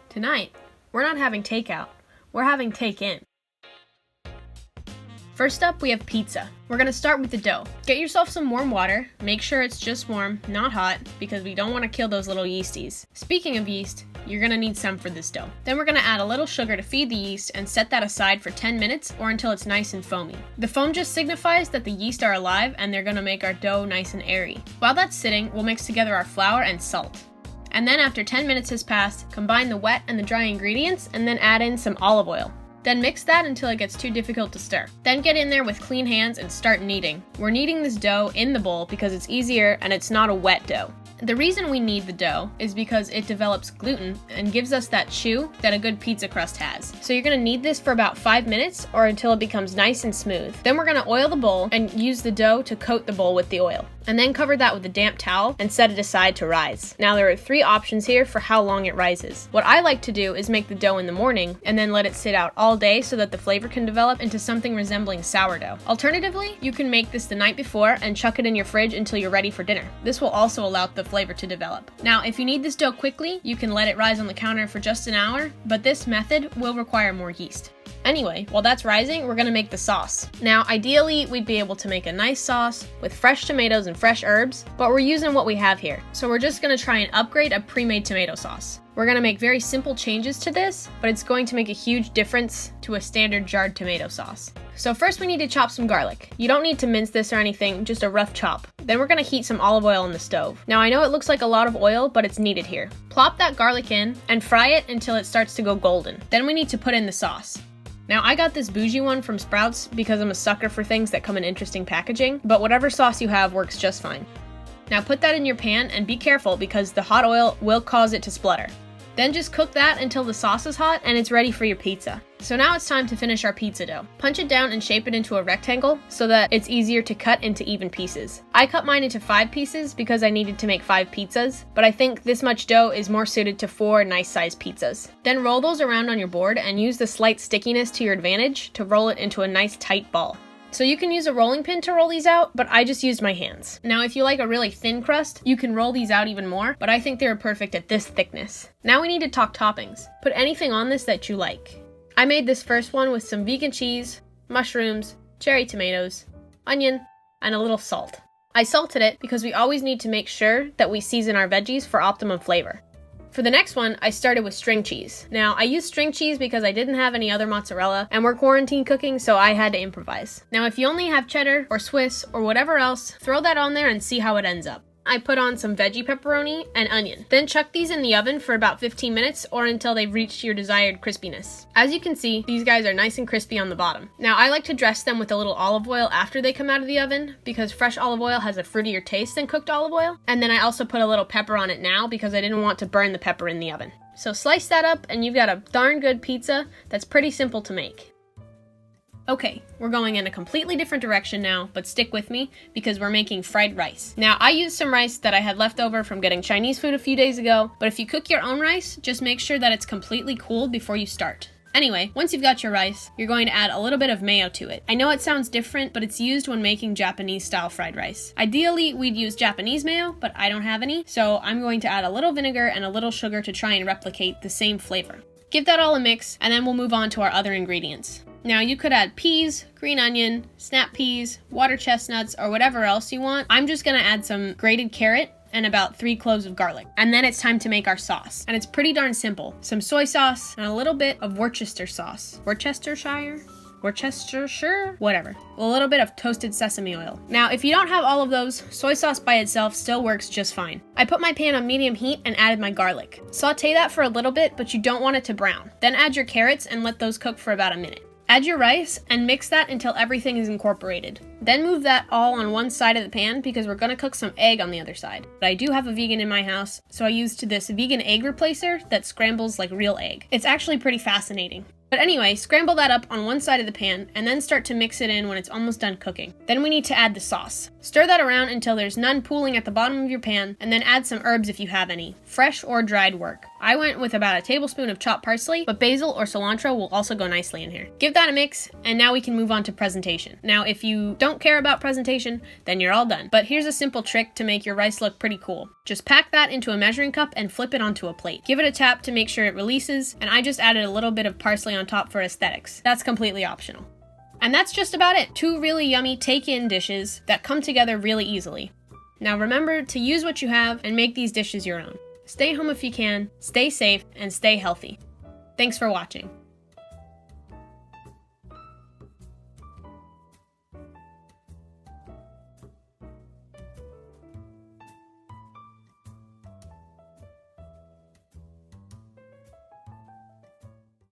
Tonight, we're not having takeout, we're having take-in. First up, we have pizza. We're gonna start with the dough. Get yourself some warm water, make sure it's just warm, not hot, because we don't wanna kill those little yeasties. Speaking of yeast, you're gonna need some for this dough. Then we're gonna add a little sugar to feed the yeast and set that aside for 10 minutes or until it's nice and foamy. The foam just signifies that the yeast are alive and they're gonna make our dough nice and airy. While that's sitting, we'll mix together our flour and salt. And then after 10 minutes has passed, combine the wet and the dry ingredients and then add in some olive oil. Then mix that until it gets too difficult to stir. Then get in there with clean hands and start kneading. We're kneading this dough in the bowl because it's easier and it's not a wet dough. The reason we knead the dough is because it develops gluten and gives us that chew that a good pizza crust has. So you're gonna knead this for about 5 minutes or until it becomes nice and smooth. Then we're gonna oil the bowl and use the dough to coat the bowl with the oil. And then cover that with a damp towel and set it aside to rise. Now there are 3 options here for how long it rises. What I like to do is make the dough in the morning and then let it sit out all day so that the flavor can develop into something resembling sourdough. Alternatively, you can make this the night before and chuck it in your fridge until you're ready for dinner. This will also allow the flavor to develop. Now, if you need this dough quickly, you can let it rise on the counter for just an hour, but this method will require more yeast. Anyway, while that's rising, we're gonna make the sauce. Now, ideally, we'd be able to make a nice sauce with fresh tomatoes and fresh herbs, but we're using what we have here. So we're just gonna try and upgrade a pre-made tomato sauce. We're gonna make very simple changes to this, but it's going to make a huge difference to a standard jarred tomato sauce. So first we need to chop some garlic. You don't need to mince this or anything, just a rough chop. Then we're gonna heat some olive oil on the stove. Now I know it looks like a lot of oil, but it's needed here. Plop that garlic in and fry it until it starts to go golden. Then we need to put in the sauce. Now I got this bougie one from Sprouts because I'm a sucker for things that come in interesting packaging, but whatever sauce you have works just fine. Now put that in your pan and be careful because the hot oil will cause it to splutter. Then just cook that until the sauce is hot and it's ready for your pizza. So now it's time to finish our pizza dough. Punch it down and shape it into a rectangle so that it's easier to cut into even pieces. I cut mine into 5 pieces because I needed to make 5 pizzas, but I think this much dough is more suited to 4 nice sized pizzas. Then roll those around on your board and use the slight stickiness to your advantage to roll it into a nice tight ball. So you can use a rolling pin to roll these out, but I just used my hands. Now if you like a really thin crust, you can roll these out even more, but I think they're perfect at this thickness. Now we need to talk toppings. Put anything on this that you like. I made this first one with some vegan cheese, mushrooms, cherry tomatoes, onion, and a little salt. I salted it because we always need to make sure that we season our veggies for optimum flavor. For the next one, I started with string cheese. Now, I used string cheese because I didn't have any other mozzarella, and we're quarantine cooking, so I had to improvise. Now, if you only have cheddar, or Swiss, or whatever else, throw that on there and see how it ends up. I put on some veggie pepperoni and onion. Then chuck these in the oven for about 15 minutes or until they've reached your desired crispiness. As you can see, these guys are nice and crispy on the bottom. Now I like to dress them with a little olive oil after they come out of the oven because fresh olive oil has a fruitier taste than cooked olive oil. And then I also put a little pepper on it now because I didn't want to burn the pepper in the oven. So slice that up and you've got a darn good pizza that's pretty simple to make. Okay, we're going in a completely different direction now, but stick with me because we're making fried rice. Now, I used some rice that I had left over from getting Chinese food a few days ago, but if you cook your own rice, just make sure that it's completely cooled before you start. Anyway, once you've got your rice, you're going to add a little bit of mayo to it. I know it sounds different, but it's used when making Japanese-style fried rice. Ideally, we'd use Japanese mayo, but I don't have any, so I'm going to add a little vinegar and a little sugar to try and replicate the same flavor. Give that all a mix, and then we'll move on to our other ingredients. Now you could add peas, green onion, snap peas, water chestnuts, or whatever else you want. I'm just gonna add some grated carrot and about 3 cloves of garlic. And then it's time to make our sauce. And it's pretty darn simple. Some soy sauce and a little bit of Worcestershire sauce. Worcestershire? Whatever. A little bit of toasted sesame oil. Now, if you don't have all of those, soy sauce by itself still works just fine. I put my pan on medium heat and added my garlic. Saute that for a little bit, but you don't want it to brown. Then add your carrots and let those cook for about a minute. Add your rice and mix that until everything is incorporated. Then move that all on one side of the pan because we're gonna cook some egg on the other side. But I do have a vegan in my house, so I used this vegan egg replacer that scrambles like real egg. It's actually pretty fascinating. But anyway, scramble that up on one side of the pan and then start to mix it in when it's almost done cooking. Then we need to add the sauce. Stir that around until there's none pooling at the bottom of your pan and then add some herbs if you have any. Fresh or dried work. I went with about a tablespoon of chopped parsley, but basil or cilantro will also go nicely in here. Give that a mix, and now we can move on to presentation. Now, if you don't care about presentation, then you're all done. But here's a simple trick to make your rice look pretty cool. Just pack that into a measuring cup and flip it onto a plate. Give it a tap to make sure it releases, and I just added a little bit of parsley on top for aesthetics. That's completely optional. And that's just about it. 2 really yummy take-in dishes that come together really easily. Now remember to use what you have and make these dishes your own. Stay home if you can, stay safe, and stay healthy. Thanks for watching.